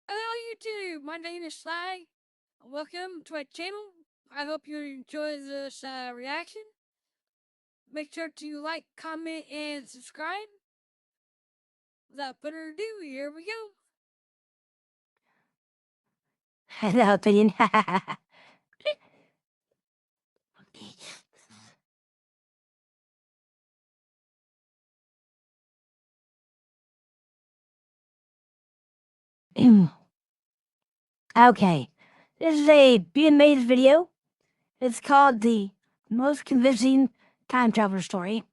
Hello YouTube, my name is Sly. Welcome to my channel. I hope you enjoy this reaction. Make sure to like, comment, and subscribe. Without further ado, here we go. Hello, opinion. Okay, this is a being made video. It's called The Most Convincing Time Traveler Story.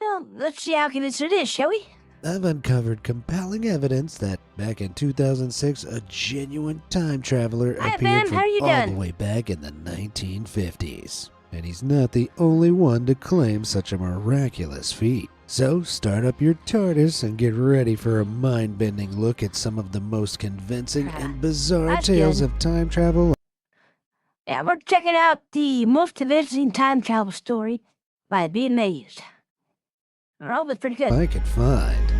Well, let's see how convincing it is, shall we? I've uncovered compelling evidence that back in 2006, a genuine time traveler Hi, appeared Bam, from how you all doing? the way back in the 1950s. And he's not the only one to claim such a miraculous feat. So start up your TARDIS and get ready for a mind-bending look at some of the most convincing and bizarre That's tales good. of time travel. Yeah, we're checking out The Most Convincing Time Travel Story by Be Amazed. Oh, it's pretty good. I could find.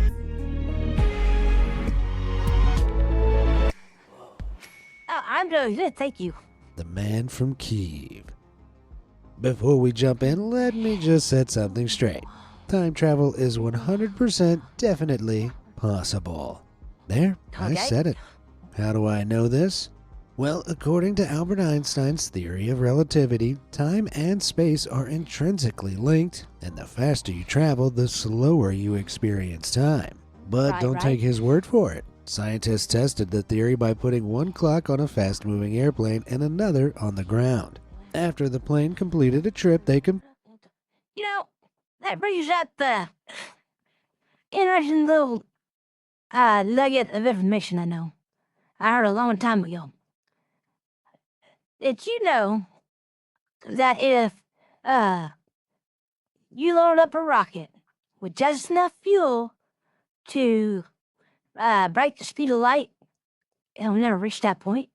Oh, I'm doing good, thank you. The Man from Kiev. Before we jump in, let me just set something straight. Time travel is 100% definitely possible. There, I Okay. said it. How do I know this? Well, according to Albert Einstein's theory of relativity, time and space are intrinsically linked, and the faster you travel, the slower you experience time. But don't take his word for it. Scientists tested the theory by putting one clock on a fast-moving airplane and another on the ground. After the plane completed a trip, they You know, that brings up the interesting little nugget of information I know. I heard a long time ago. Did you know that if you load up a rocket with just enough fuel to break the speed of light, it'll never reach that point?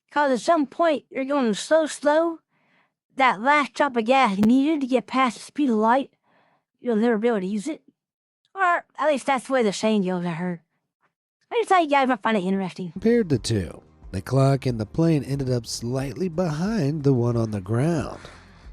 Because at some point you're going so slow, that last drop of gas needed to get past the speed of light, you'll never be able to use it. Or at least that's the way the saying goes, I heard. I just thought you guys might find it interesting. compared the two. The clock in the plane ended up slightly behind the one on the ground.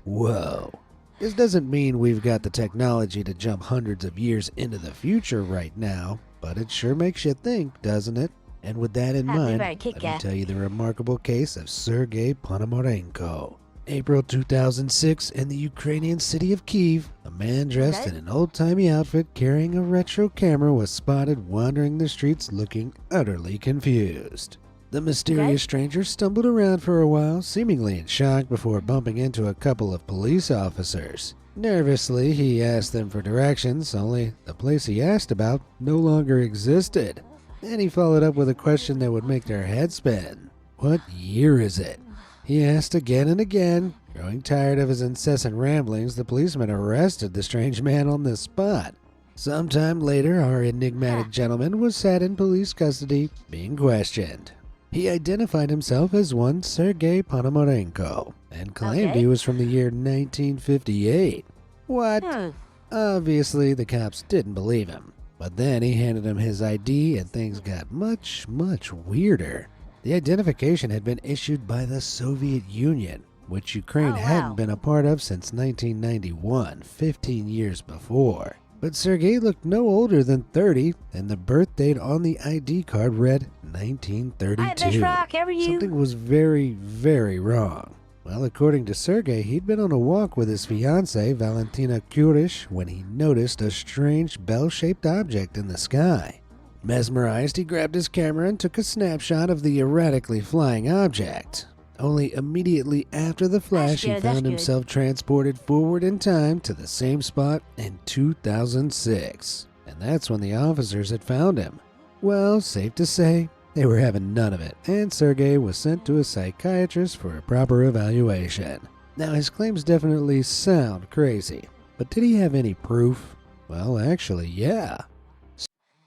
Whoa. This doesn't mean we've got the technology to jump hundreds of years into the future right now, but it sure makes you think, doesn't it? And with that in mind, let me tell you the remarkable case of Sergei Ponomarenko. April 2006, in the Ukrainian city of Kiev, a man dressed in an old-timey outfit carrying a retro camera was spotted wandering the streets looking utterly confused. The mysterious stranger stumbled around for a while, seemingly in shock before bumping into a couple of police officers. Nervously, he asked them for directions, only the place he asked about no longer existed. Then he followed up with a question that would make their head spin. What year is it? He asked again and again. Growing tired of his incessant ramblings, the policeman arrested the strange man on the spot. Sometime later, our enigmatic gentleman was sat in police custody, being questioned. He identified himself as one Sergei Ponomarenko and claimed he was from the year 1958. What? Obviously, the cops didn't believe him. But then he handed him his ID and things got much, much weirder. The identification had been issued by the Soviet Union, which Ukraine hadn't been a part of since 1991, 15 years before. But Sergei looked no older than 30, and the birth date on the ID card read 1932. Something was very, very wrong. Well, according to Sergei, he'd been on a walk with his fiancée, Valentina Kurish, when he noticed a strange bell-shaped object in the sky. Mesmerized, he grabbed his camera and took a snapshot of the erratically flying object. Only immediately after the flash, he found himself transported forward in time to the same spot in 2006. And that's when the officers had found him. Well, safe to say, they were having none of it, and Sergei was sent to a psychiatrist for a proper evaluation. Now, his claims definitely sound crazy, but did he have any proof? Well, actually, yeah.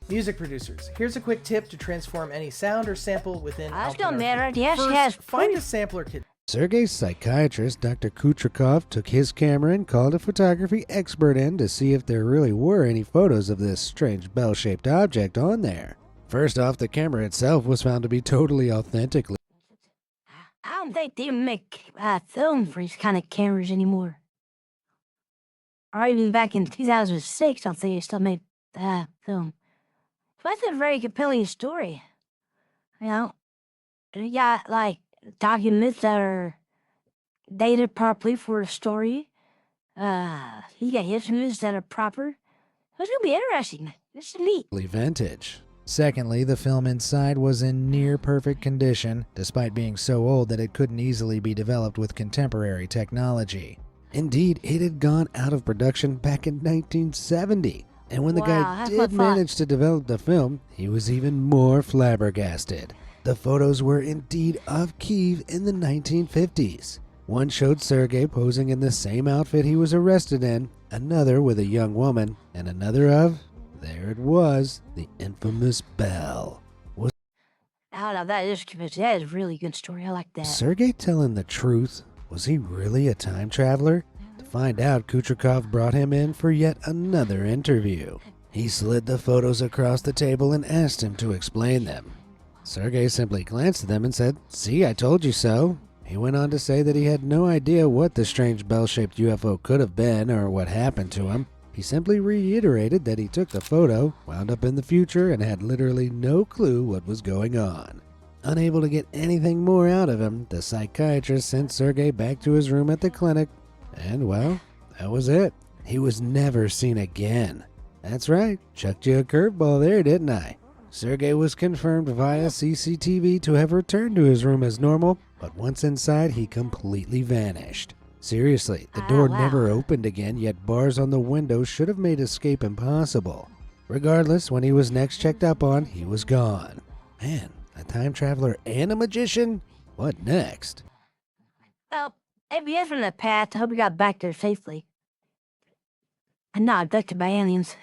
Music producers, here's a quick tip to transform any sound or sample within That's Output no matter. Arcade. Yes, First, yes. find a sampler kit. Sergei's psychiatrist, Dr. Kutrikov, took his camera and called a photography expert in to see if there really were any photos of this strange bell-shaped object on there. First off, the camera itself was found to be totally authentic. I don't think they even make film for these kind of cameras anymore. Or even back in 2006, I don't think they still made film. So that's a very compelling story. You know, you got like documents that are dated properly for the story. You got histories that are proper. It's gonna be interesting. This is neat. Vintage. Secondly, the film inside was in near perfect condition, despite being so old that it couldn't easily be developed with contemporary technology. Indeed, it had gone out of production back in 1970. And when the Wow, guy that's did what fun. manage to develop the film, he was even more flabbergasted. The photos were indeed of Kiev in the 1950s. One showed Sergei posing in the same outfit he was arrested in, another with a young woman, and another of, there it was, the infamous Belle. Was I don't know, that is convincing. That is a really good story. I like that. Sergei telling the truth? Was he really a time traveler? To find out, Kucherkov brought him in for yet another interview. He slid the photos across the table and asked him to explain them. Sergei simply glanced at them and said, "See, I told you so." He went on to say that he had no idea what the strange bell-shaped UFO could have been or what happened to him. He simply reiterated that he took the photo, wound up in the future, and had literally no clue what was going on. Unable to get anything more out of him, the psychiatrist sent Sergei back to his room at the clinic, and well, that was it. He was never seen again. That's right, chucked you a curveball there, didn't I? Sergei was confirmed via CCTV to have returned to his room as normal, but once inside, he completely vanished. Seriously, the door wow. never opened again, yet bars on the window should have made escape impossible. Regardless, when he was next checked up on, he was gone. Man, a time traveler and a magician? What next? Well, if he is from the past, I hope he got back there safely. And not abducted by aliens.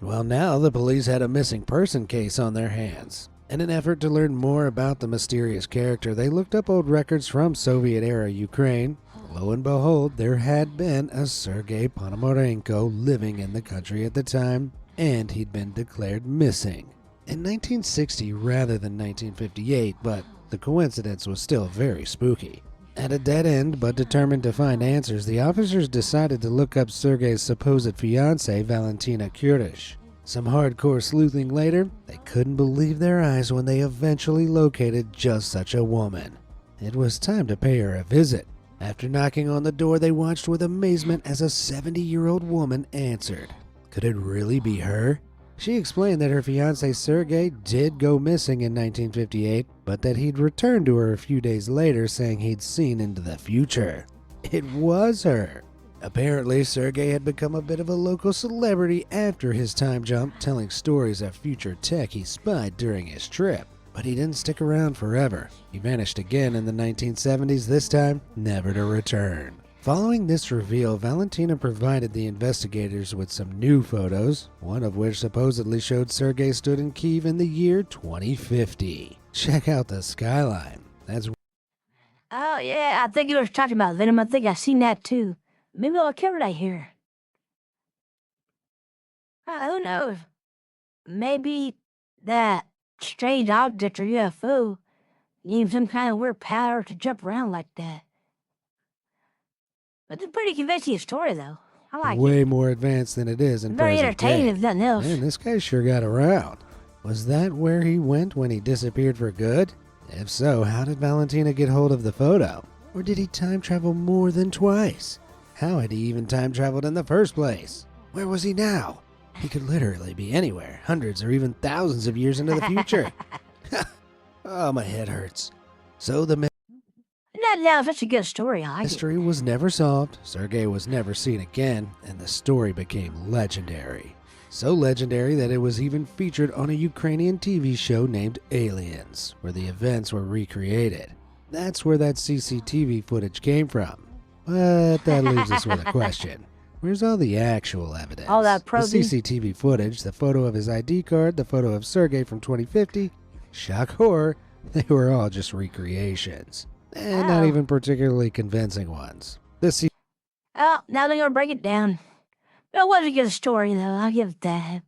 Well, now the police had a missing person case on their hands. In an effort to learn more about the mysterious character, they looked up old records from Soviet-era Ukraine. Lo and behold, there had been a Sergei Ponomarenko living in the country at the time, and he'd been declared missing. In 1960 rather than 1958, but the coincidence was still very spooky. At a dead end, but determined to find answers, the officers decided to look up Sergei's supposed fiancée, Valentina Kurish. Some hardcore sleuthing later, they couldn't believe their eyes when they eventually located just such a woman. It was time to pay her a visit. After knocking on the door, they watched with amazement as a 70-year-old woman answered. Could it really be her? She explained that her fiancé Sergei did go missing in 1958, but that he'd returned to her a few days later saying he'd seen into the future. It was her. Apparently, Sergei had become a bit of a local celebrity after his time jump, telling stories of future tech he spied during his trip. But he didn't stick around forever. He vanished again in the 1970s, this time never to return. Following this reveal, Valentina provided the investigators with some new photos, one of which supposedly showed Sergei stood in Kiev in the year 2050. Check out the skyline. That's Oh, yeah, I think you were talking about Venom. I think I seen that too. Maybe I'll cover that here. Who knows? Maybe that strange object or UFO gave him some kind of weird power to jump around like that. But it's a pretty convincing story, though. I like it. way more advanced than it is in Very present entertaining, day. if nothing else. Man, this guy sure got around. Was that where he went when he disappeared for good? If so, how did Valentina get hold of the photo? Or did he time travel more than twice? How had he even time traveled in the first place? Where was he now? He could literally be anywhere, hundreds or even thousands of years into the future. Oh, my head hurts. So the That's such a good story. I like it. mystery was never solved, Sergei was never seen again, and the story became legendary. So legendary that it was even featured on a Ukrainian TV show named Aliens, where the events were recreated. That's where that CCTV footage came from. But that leaves us with a question. Where's all the actual evidence? All that The probing? CCTV footage, the photo of his ID card, the photo of Sergei from 2050, shock horror, they were all just recreations. And not Oh. even particularly convincing ones. The Oh, now they're gonna break it down. It was a good story, though. I'll give it that.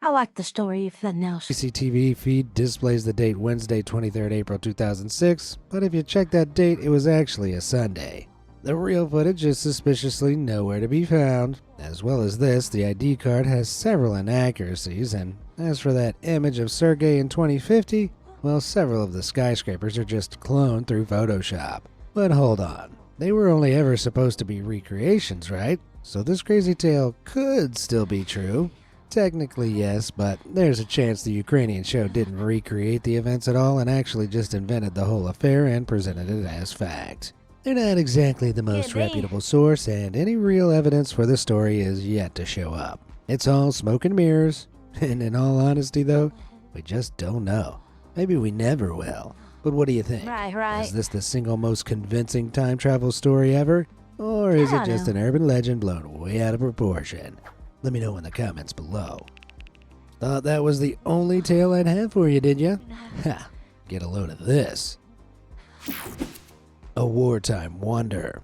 I like the story, if nothing else. CCTV feed displays the date Wednesday, 23rd April 2006, but if you check that date, it was actually a Sunday. The real footage is suspiciously nowhere to be found. As well as this, the ID card has several inaccuracies, and as for that image of Sergey in 2050, well, several of the skyscrapers are just cloned through Photoshop. But hold on, they were only ever supposed to be recreations, right? So this crazy tale could still be true. Technically, yes, but there's a chance the Ukrainian show didn't recreate the events at all and actually just invented the whole affair and presented it as fact. They're not exactly the most reputable source, and any real evidence for the story is yet to show up. It's all smoke and mirrors, and in all honesty though, we just don't know. Maybe we never will. But what do you think? Right. Is this the single most convincing time travel story ever? Or is it just an urban legend blown way out of proportion? Let me know in the comments below. Thought that was the only tale I'd have for you, did ya? Ha! Get a load of this. A wartime wonder.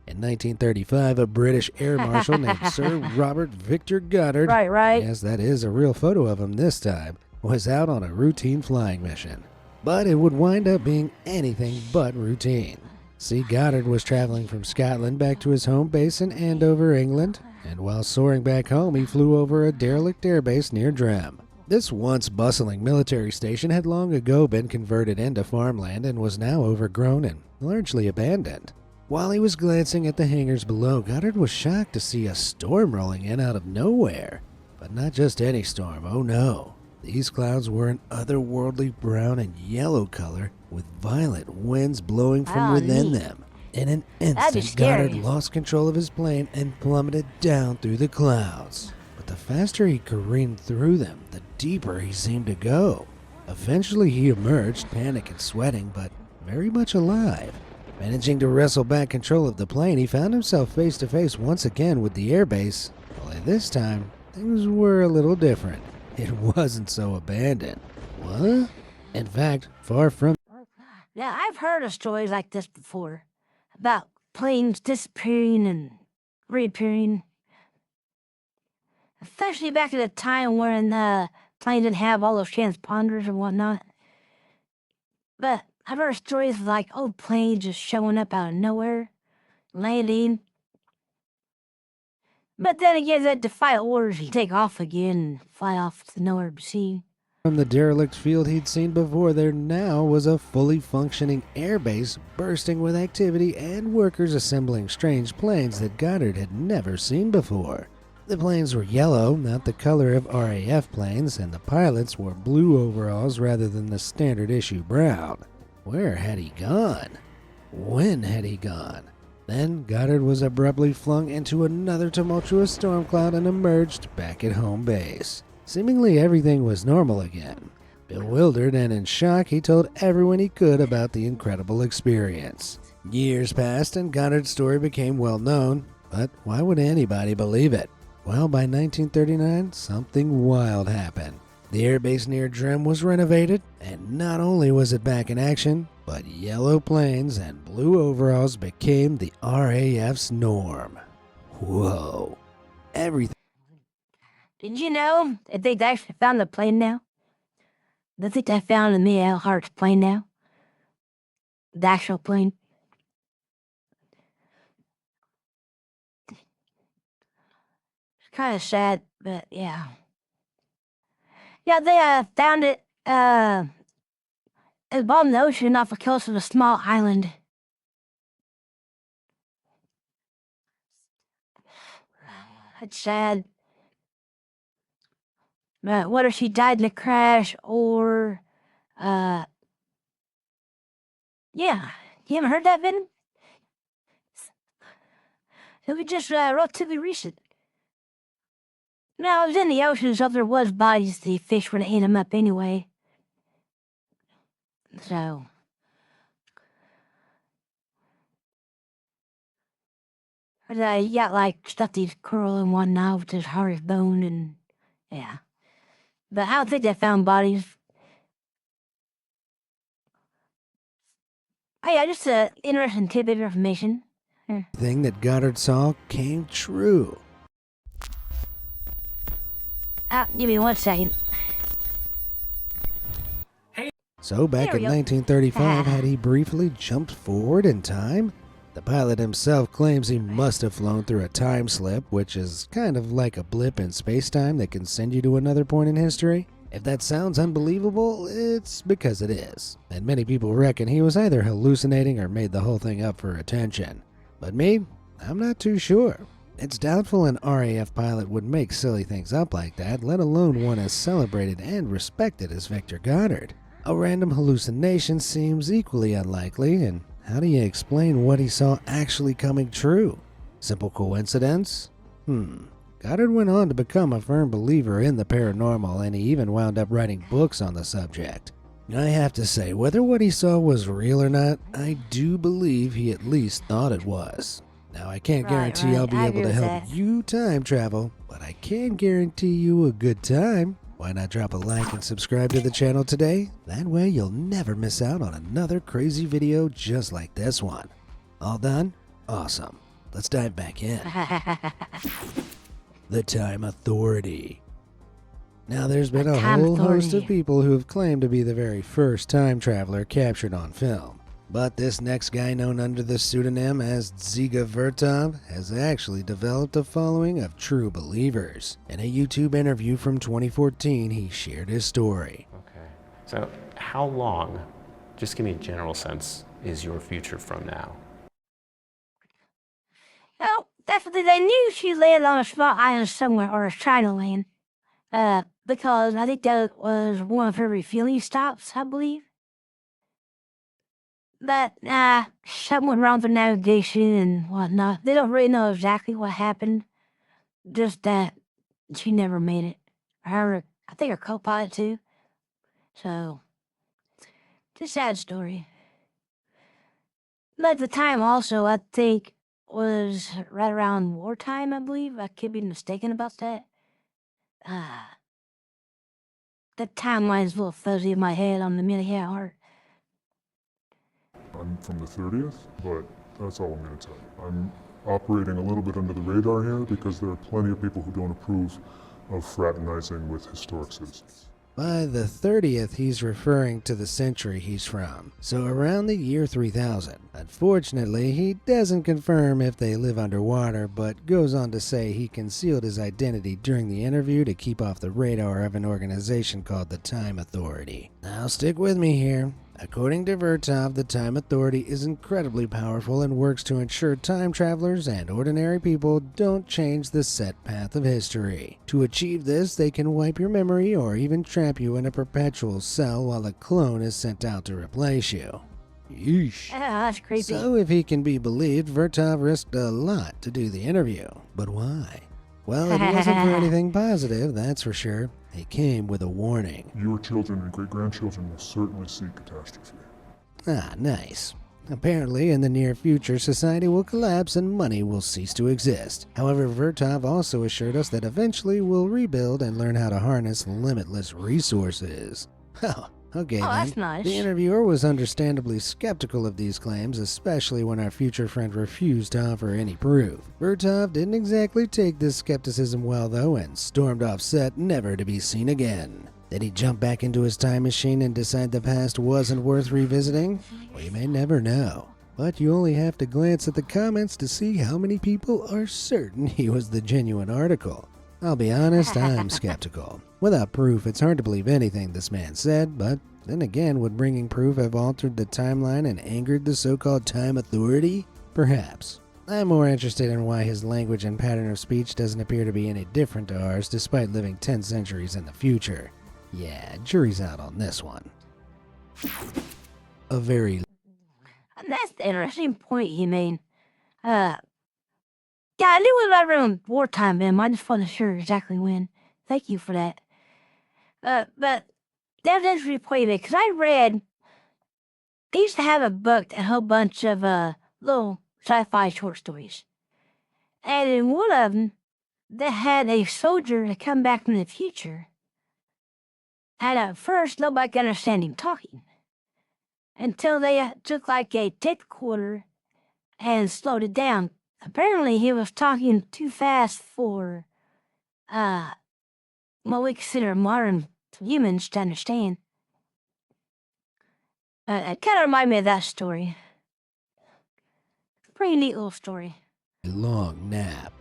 In 1935, a British air marshal named Sir Robert Victor Goddard, Right. yes, that is a real photo of him this time, was out on a routine flying mission. But it would wind up being anything but routine. See, Goddard was traveling from Scotland back to his home base in Andover, England, and while soaring back home, he flew over a derelict airbase near Drem. This once bustling military station had long ago been converted into farmland and was now overgrown and largely abandoned. While he was glancing at the hangars below, Goddard was shocked to see a storm rolling in out of nowhere. But not just any storm, oh no. These clouds were an otherworldly brown and yellow color with violent winds blowing from within them. In an instant, Goddard lost control of his plane and plummeted down through the clouds. But the faster he careened through them, the deeper he seemed to go. Eventually he emerged, panicked and sweating, but very much alive. Managing to wrestle back control of the plane, he found himself face to face once again with the airbase. Only this time, things were a little different. It wasn't so abandoned. What? In fact, far from... Yeah, I've heard of stories like this before. About planes disappearing and reappearing. Especially back at the time when the planes didn't have all those transponders and whatnot. But I've heard stories of like old planes just showing up out of nowhere, landing. But then again, that defy orders, you take off again and fly off to nowhere to be seen. From the derelict field he'd seen before, there now was a fully functioning airbase bursting with activity and workers assembling strange planes that Goddard had never seen before. The planes were yellow, not the color of RAF planes, and the pilots wore blue overalls rather than the standard issue brown. Where had he gone? When had he gone? Then Goddard was abruptly flung into another tumultuous storm cloud and emerged back at home base. Seemingly everything was normal again. Bewildered and in shock, he told everyone he could about the incredible experience. Years passed and Goddard's story became well known, but why would anybody believe it? Well, by 1939, something wild happened. The airbase near Drem was renovated, and not only was it back in action, but yellow planes and blue overalls became the RAF's norm. Whoa. Everything. Did you know that they actually found the plane now? They think they found Amelia Earhart's plane now? The actual plane. It's kind of sad, but yeah. Yeah, they found it above the ocean off the coast of a small island. It's sad. But what if she died in a crash or, yeah. You haven't heard that, Venom? It was just relatively recent. Now, it was in the oceans, so if there was bodies, the fish would have ate them up anyway. So... But you got, like, stuff these coral and whatnot, which is hard as bone, and... yeah. But I don't think they found bodies. Oh yeah, just an interesting tidbit of information. that Goddard saw came true. Give me 1 second. So back There in we go. 1935, had he briefly jumped forward in time? The pilot himself claims he must have flown through a time slip, which is kind of like a blip in space-time that can send you to another point in history. If that sounds unbelievable, it's because it is. And many people reckon he was either hallucinating or made the whole thing up for attention. But me, I'm not too sure. It's doubtful an RAF pilot would make silly things up like that, let alone one as celebrated and respected as Victor Goddard. A random hallucination seems equally unlikely, and how do you explain what he saw actually coming true? Simple coincidence? Goddard went on to become a firm believer in the paranormal, and he even wound up writing books on the subject. I have to say, whether what he saw was real or not, I do believe he at least thought it was. Now, I can't guarantee I'll be I able agree to with help that. you time travel, but I can guarantee you a good time. Why not drop a like and subscribe to the channel today? That way you'll never miss out on another crazy video just like this one. All done? Awesome. Let's dive back in. The Time Authority. Now, there's been The a Time whole host of Authority. people who have claimed to be the very first time traveler captured on film. But this next guy, known under the pseudonym as Dziga Vertov, has actually developed a following of true believers. In a YouTube interview from 2014, he shared his story. Okay. So how long, just give me a general sense, is your future from now? Oh, definitely they knew she landed on a small island somewhere, or trying to land. Because I think that was one of her refueling stops, I believe. But, something went wrong with navigation and whatnot. They don't really know exactly what happened. Just that she never made it. I think her co-pilot too. So, it's a sad story. But the time also, I think, was right around wartime, I believe. I could be mistaken about that. The timeline's a little fuzzy in my head on the minute heart. I'm from the 30th, but that's all I'm going to tell you. I'm operating a little bit under the radar here because there are plenty of people who don't approve of fraternizing with historic citizens. By the 30th, he's referring to the century he's from, so around the year 3000. Unfortunately, he doesn't confirm if they live underwater, but goes on to say he concealed his identity during the interview to keep off the radar of an organization called the Time Authority. Now stick with me here. According to Vertov, the Time Authority is incredibly powerful and works to ensure time travelers and ordinary people don't change the set path of history. To achieve this, they can wipe your memory or even trap you in a perpetual cell while a clone is sent out to replace you. Yeesh. That's creepy. So, if he can be believed, Vertov risked a lot to do the interview. But why? Well, it wasn't for anything positive, that's for sure. It came with a warning. Your children and great-grandchildren will certainly see catastrophe. Ah, nice. Apparently, in the near future, society will collapse and money will cease to exist. However, Vertov also assured us that eventually we'll rebuild and learn how to harness limitless resources. Oh, okay then. that's nice. The interviewer was understandably skeptical of these claims, especially when our future friend refused to offer any proof. Vertov didn't exactly take this skepticism well, though, and stormed off set, never to be seen again. Did he jump back into his time machine and decide the past wasn't worth revisiting? We may never know. But you only have to glance at the comments to see how many people are certain he was the genuine article. I'll be honest, I'm skeptical. Without proof, it's hard to believe anything this man said, but then again, would bringing proof have altered the timeline and angered the so-called Time Authority? Perhaps. I'm more interested in why his language and pattern of speech doesn't appear to be any different to ours despite living 10 centuries in the future. Yeah, jury's out on this one. A very That's the interesting point you made. Yeah, I knew it was right around wartime, man. I just wasn't sure exactly when. Thank you for that. But that was an interesting point, because I read, they used to have a book, a whole bunch of little sci-fi short stories. And in one of them, they had a soldier that come back from the future. And at first, nobody could understand him talking. Until they took like a tape recorder and slowed it down. Apparently, he was talking too fast for, what we consider modern humans to understand. It kind of reminded me of that story. Pretty neat little story. Long nap.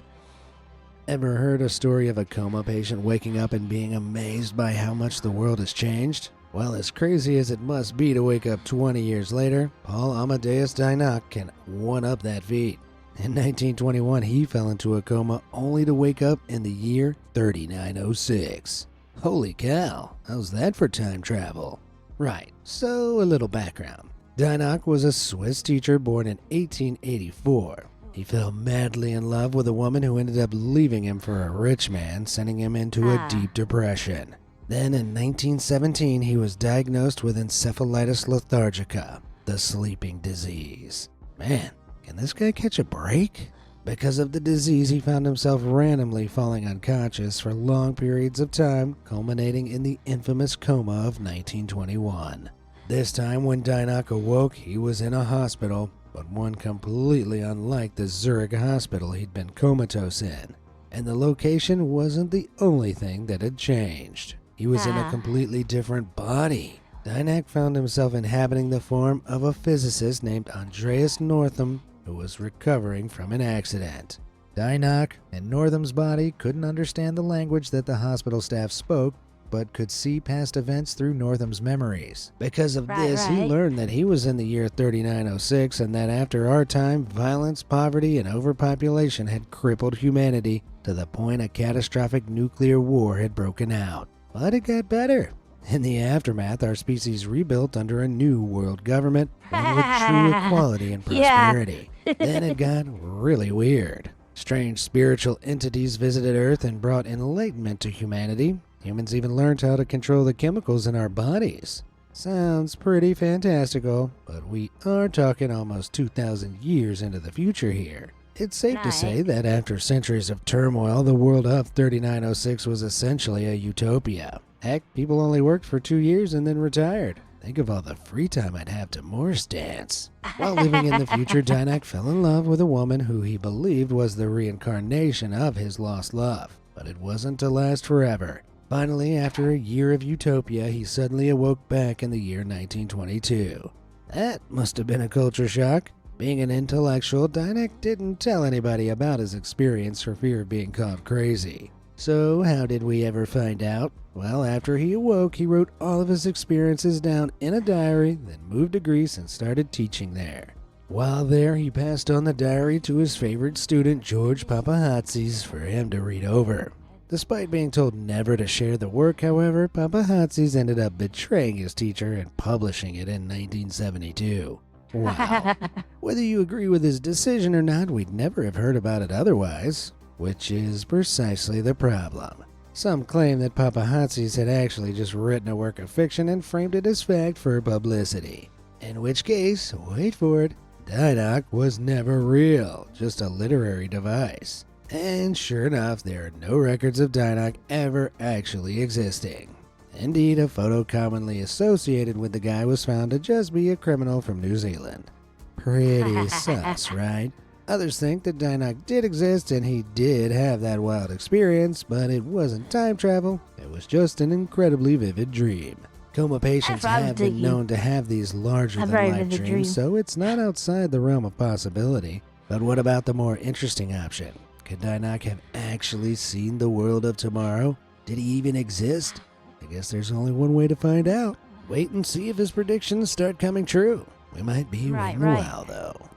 Ever heard a story of a coma patient waking up and being amazed by how much the world has changed? Well, as crazy as it must be to wake up 20 years later, Paul Amadeus Dynock can one-up that feat. In 1921, he fell into a coma only to wake up in the year 3906. Holy cow, how's that for time travel? Right, so a little background. Dynock was a Swiss teacher born in 1884. He fell madly in love with a woman who ended up leaving him for a rich man, sending him into a deep depression. Then in 1917, he was diagnosed with encephalitis lethargica, the sleeping disease. Man, can this guy catch a break? Because of the disease, he found himself randomly falling unconscious for long periods of time, culminating in the infamous coma of 1921. This time, when Dynock awoke, he was in a hospital, but one completely unlike the Zurich hospital he'd been comatose in. And the location wasn't the only thing that had changed. He was in a completely different body. Dynock found himself inhabiting the form of a physicist named Andreas Northam, who was recovering from an accident. Dynock and Northam's body couldn't understand the language that the hospital staff spoke, but could see past events through Northam's memories. Because of this, he learned that he was in the year 3906 and that after our time, violence, poverty, and overpopulation had crippled humanity to the point a catastrophic nuclear war had broken out. But it got better. In the aftermath, our species rebuilt under a new world government, one with true equality and prosperity. Then it got really weird. Strange spiritual entities visited Earth and brought enlightenment to humanity. Humans even learned how to control the chemicals in our bodies. Sounds pretty fantastical, but we are talking almost 2,000 years into the future here. It's safe to say that after centuries of turmoil, the world of 3906 was essentially a utopia. Heck, people only worked for 2 years and then retired. Think of all the free time I'd have to Morse dance. While living in the future, Dynock fell in love with a woman who he believed was the reincarnation of his lost love. But it wasn't to last forever. Finally, after a year of utopia, he suddenly awoke back in the year 1922. That must have been a culture shock. Being an intellectual, Dynock didn't tell anybody about his experience for fear of being called crazy. So how did we ever find out? Well, after he awoke, he wrote all of his experiences down in a diary, then moved to Greece and started teaching there. While there, he passed on the diary to his favorite student, George Papahatsis, for him to read over. Despite being told never to share the work, however, Papahatsis ended up betraying his teacher and publishing it in 1972. Wow. Whether you agree with his decision or not, we'd never have heard about it otherwise, which is precisely the problem. Some claim that Papahatsis had actually just written a work of fiction and framed it as fact for publicity. In which case, wait for it, Dynock was never real, just a literary device. And sure enough, there are no records of Dynock ever actually existing. Indeed, a photo commonly associated with the guy was found to just be a criminal from New Zealand. Pretty sus, right? Others think that Dynock did exist and he did have that wild experience, but it wasn't time travel, it was just an incredibly vivid dream. Coma patients have been known to have these larger-than-life dreams, so it's not outside the realm of possibility. But what about the more interesting option? Could Dynock have actually seen the world of tomorrow? Did he even exist? I guess there's only one way to find out. Wait and see if his predictions start coming true. We might be waiting a while, though.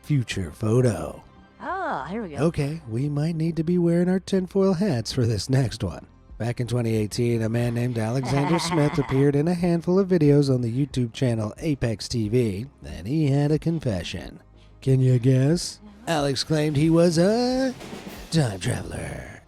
Future photo. Oh, here we go. Okay, we might need to be wearing our tinfoil hats for this next one. Back in 2018, a man named Alexander Smith appeared in a handful of videos on the YouTube channel Apex TV, and he had a confession. Can you guess? Alex claimed he was a time traveler.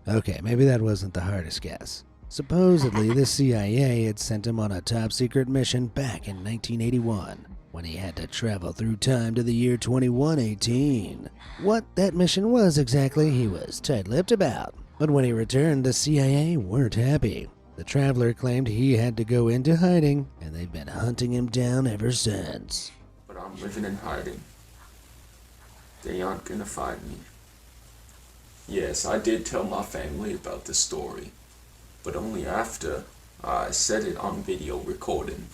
Okay, maybe that wasn't the hardest guess. Supposedly, the CIA had sent him on a top-secret mission back in 1981, when he had to travel through time to the year 2118. What that mission was exactly, he was tight-lipped about. But when he returned, the CIA weren't happy. The traveler claimed he had to go into hiding, and they've been hunting him down ever since. But I'm living in hiding. They aren't gonna find me. Yes, I did tell my family about the story, but only after I set it on video recording.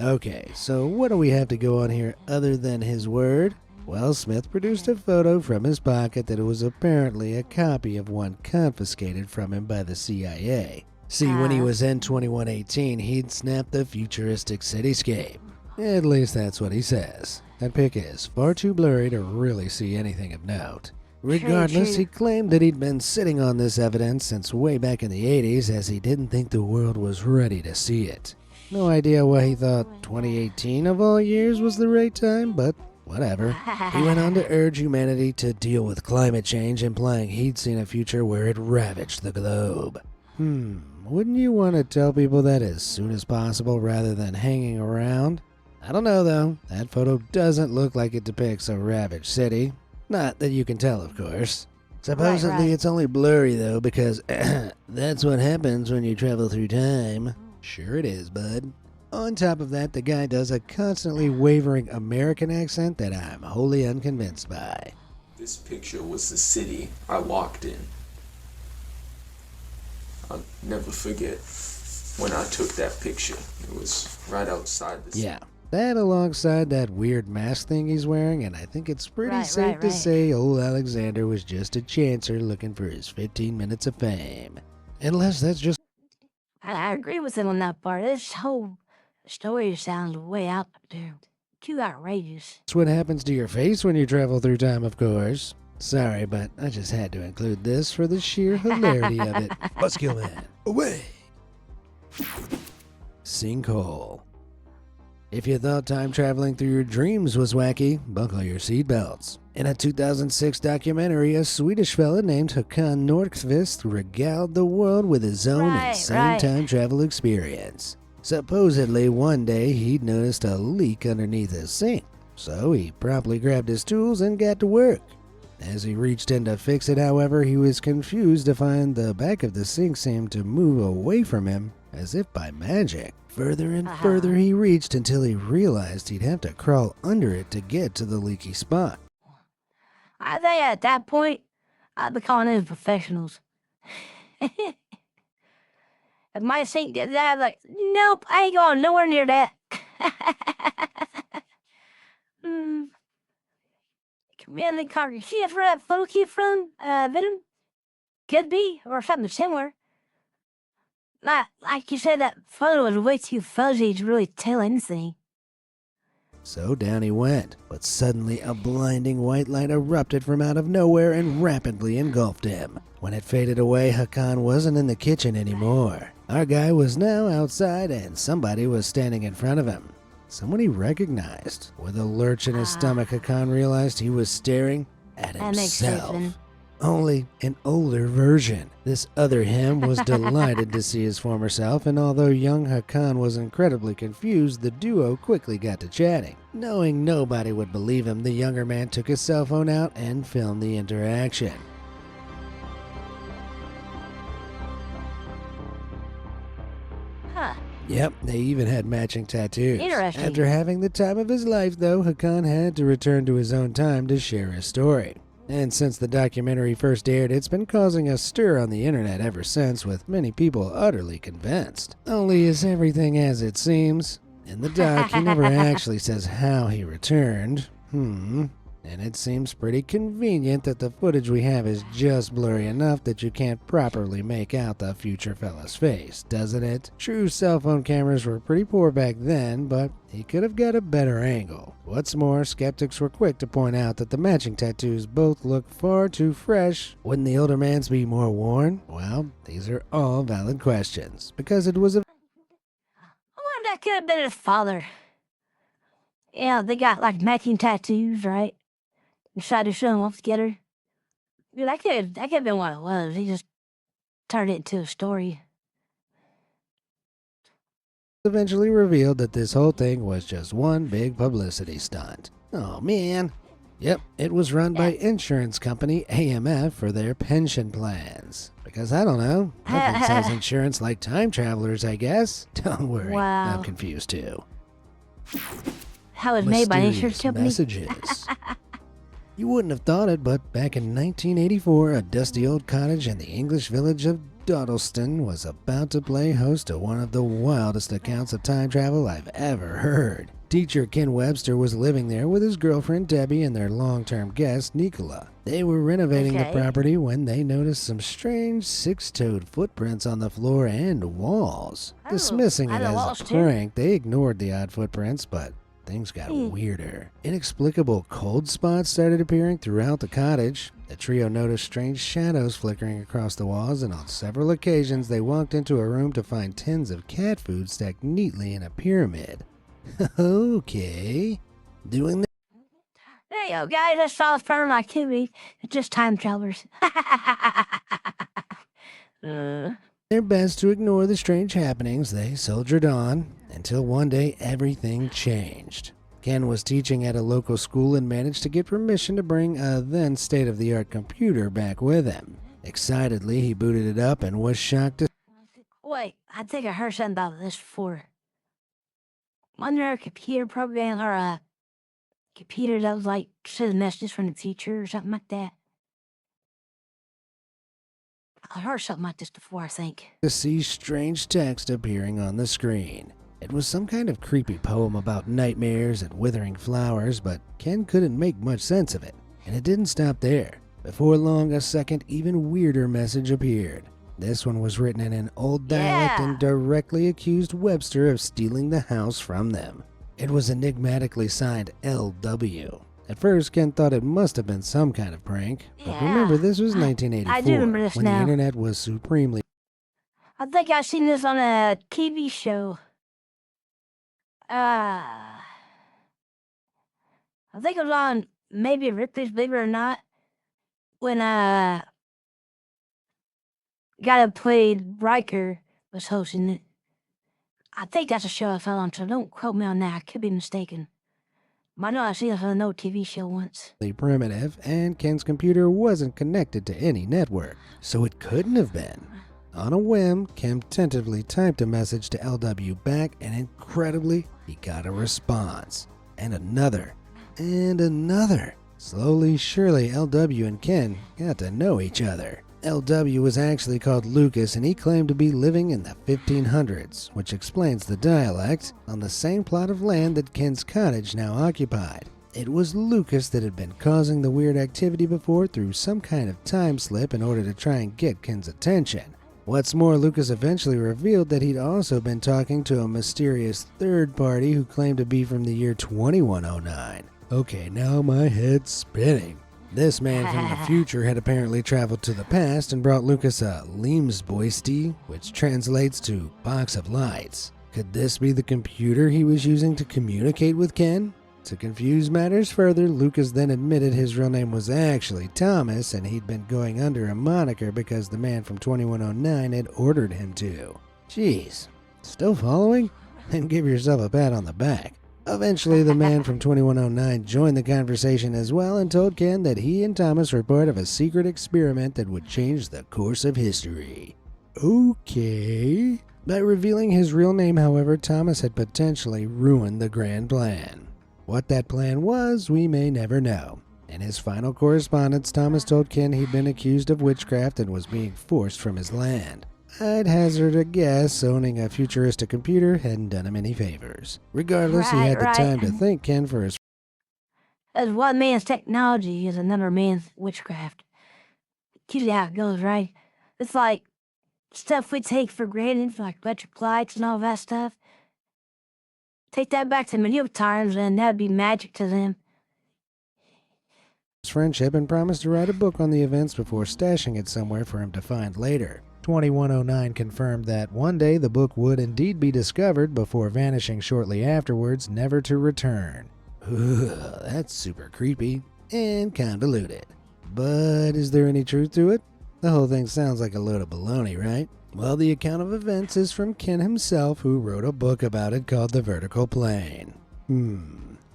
Okay, so what do we have to go on here other than his word? Well, Smith produced a photo from his pocket that was apparently a copy of one confiscated from him by the CIA. See, when he was in 2118, he'd snapped the futuristic cityscape. At least that's what he says. That pic is far too blurry to really see anything of note. Regardless, true. he claimed that he'd been sitting on this evidence since way back in the 80s, as he didn't think the world was ready to see it. No idea why he thought 2018 of all years was the right time, but whatever. He went on to urge humanity to deal with climate change, implying he'd seen a future where it ravaged the globe. Wouldn't you want to tell people that as soon as possible rather than hanging around? I don't know though, that photo doesn't look like it depicts a ravaged city. Not that you can tell, of course. Supposedly right. it's only blurry though, because that's what happens when you travel through time. Sure it is, bud. On top of that, the guy does a constantly wavering American accent that I'm wholly unconvinced by. This picture was the city I walked in. I'll never forget when I took that picture. It was right outside the city. Yeah, that alongside that weird mask thing he's wearing, and I think it's pretty safe to right. say old Alexander was just a chancer looking for his 15 minutes of fame. Unless that's just I agree with him on that part. This whole story sounds way out there. Too outrageous. what happens to your face when you travel through time, of course. Sorry, but I just had to include this for the sheer hilarity of it. Buskill Man, away! Sinkhole. If you thought time traveling through your dreams was wacky, buckle your seatbelts. In a 2006 documentary, a Swedish fella named Håkan Nordqvist regaled the world with his own insane time travel experience. Supposedly, one day he'd noticed a leak underneath his sink, so he promptly grabbed his tools and got to work. As he reached in to fix it, however, he was confused to find the back of the sink seemed to move away from him, as if by magic. Further and further he reached until he realized he'd have to crawl under it to get to the leaky spot. I think at that point, I'd be calling in professionals. If my sink did that, I'd be like, nope, I ain't going nowhere near that. Command the car, see if that photo came from Venom? Could be, or something similar. Like you said, that photo was way too fuzzy to really tell anything. So down he went, but suddenly a blinding white light erupted from out of nowhere and rapidly engulfed him. When it faded away, Håkan wasn't in the kitchen anymore. Our guy was now outside and somebody was standing in front of him. Someone he recognized. With a lurch in his stomach, Håkan realized he was staring at That makes sense, himself. then. Only an older version. This other him was delighted to see his former self, and although young Håkan was incredibly confused, the duo quickly got to chatting. Knowing nobody would believe him, the younger man took his cell phone out and filmed the interaction. Huh. Yep, they even had matching tattoos. Interesting. After having the time of his life, though, Håkan had to return to his own time to share his story. And since the documentary first aired, it's been causing a stir on the internet ever since, with many people utterly convinced. Only is everything as it seems? In the doc, he never actually says how he returned. And it seems pretty convenient that the footage we have is just blurry enough that you can't properly make out the future fella's face, doesn't it? True, cell phone cameras were pretty poor back then, but he could have got a better angle. What's more, skeptics were quick to point out that the matching tattoos both look far too fresh. Wouldn't the older man's be more worn? Well, these are all valid questions, because it was a I wonder if that could have been his father. Yeah, they got like matching tattoos, right? Decided to show them off together. Yeah, that could have been what it was. He just turned it into a story. eventually revealed that this whole thing was just one big publicity stunt. Oh man. Yep, it was run by insurance company AMF for their pension plans. Because I don't know, nothing sells insurance like time travelers, I guess. Don't worry, Wow. I'm confused too. How it was made by an insurance Mysterious company. messages. You wouldn't have thought it, but back in 1984, a dusty old cottage in the English village of Dawdleston was about to play host to one of the wildest accounts of time travel I've ever heard. Teacher Ken Webster was living there with his girlfriend Debbie and their long-term guest Nicola. They were renovating the property when they noticed some strange six-toed footprints on the floor and walls. Dismissing it as a prank, they ignored the odd footprints, but things got weirder. Inexplicable cold spots started appearing throughout the cottage. The trio noticed strange shadows flickering across the walls, and on several occasions they walked into a room to find tins of cat food stacked neatly in a pyramid. Okay. Doing the There you go, guys. That's all paranormal activity. It's just time travelers. their best to ignore the strange happenings, they soldiered on until one day everything changed. Ken was teaching at a local school and managed to get permission to bring a then state-of-the-art computer back with him. Excitedly, he booted it up and was shocked to Wait, I think I heard something about this before. Wasn't there a computer program or a computer that was like sends messages from the teacher or something like that? I heard something like this before, I think. see strange text appearing on the screen. It was some kind of creepy poem about nightmares and withering flowers, but Ken couldn't make much sense of it. And it didn't stop there. Before long, a second, even weirder message appeared. This one was written in an old dialect and directly accused Webster of stealing the house from them. It was enigmatically signed LW. At first, Ken thought it must have been some kind of prank. But remember, this was 1984, I do remember this when now. the internet was supremely I think I've seen this on a TV show. I think it was on maybe Ripley's Believe It or Not, when guy that played Riker was hosting it. I think that's a show I fell on, so don't quote me on that. I could be mistaken. But I know I've seen it on an old TV show once. primitive, and Ken's computer wasn't connected to any network, so it couldn't have been. On a whim, Ken tentatively typed a message to LW back, and incredibly, he got a response. And another. And another. Slowly, surely, LW and Ken got to know each other. LW was actually called Lucas, and he claimed to be living in the 1500s, which explains the dialect, on the same plot of land that Ken's cottage now occupied. It was Lucas that had been causing the weird activity before through some kind of time slip in order to try and get Ken's attention. What's more, Lucas eventually revealed that he'd also been talking to a mysterious third party who claimed to be from the year 2109. Okay, now my head's spinning. This man from the future had apparently traveled to the past and brought Lucas a Limsboisty, which translates to box of lights. Could this be the computer he was using to communicate with Ken? To confuse matters further, Lucas then admitted his real name was actually Thomas, and he'd been going under a moniker because the man from 2109 had ordered him to. Jeez, still following? Then give yourself a pat on the back. Eventually, the man from 2109 joined the conversation as well and told Ken that he and Thomas were part of a secret experiment that would change the course of history. Okay. By revealing his real name, however, Thomas had potentially ruined the grand plan. What that plan was, we may never know. In his final correspondence, Thomas told Ken he'd been accused of witchcraft and was being forced from his land. I'd hazard a guess owning a futuristic computer hadn't done him any favors. Regardless, he had the time to thank Ken for his As one man's technology is another man's witchcraft. It's usually how it goes, right? It's like stuff we take for granted, like electric lights and all that stuff. Take that back to medieval times and that'd be magic to them. friendship and promised to write a book on the events before stashing it somewhere for him to find later. 2109 confirmed that one day the book would indeed be discovered before vanishing shortly afterwards, never to return. Ugh, that's super creepy and convoluted. But is there any truth to it? The whole thing sounds like a load of baloney, right? Well, the account of events is from Ken himself, who wrote a book about it called The Vertical Plane.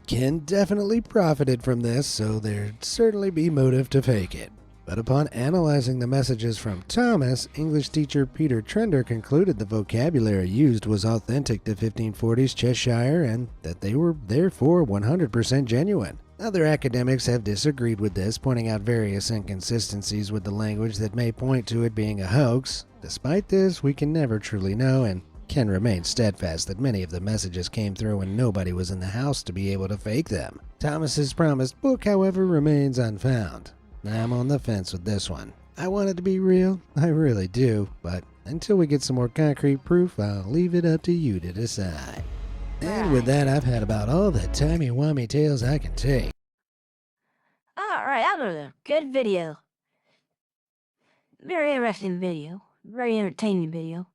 Ken definitely profited from this, so there'd certainly be motive to fake it. But upon analyzing the messages from Thomas, English teacher Peter Trender concluded the vocabulary used was authentic to 1540s Cheshire and that they were therefore 100% genuine. Other academics have disagreed with this, pointing out various inconsistencies with the language that may point to it being a hoax. Despite this, we can never truly know and can remain steadfast that many of the messages came through when nobody was in the house to be able to fake them. Thomas's promised book, however, remains unfound. I'm on the fence with this one. I want it to be real, I really do, but until we get some more concrete proof, I'll leave it up to you to decide. And with that, I've had about all the timey-wimey tales I can take. Alright, that was a good video. Very interesting video. Very entertaining video.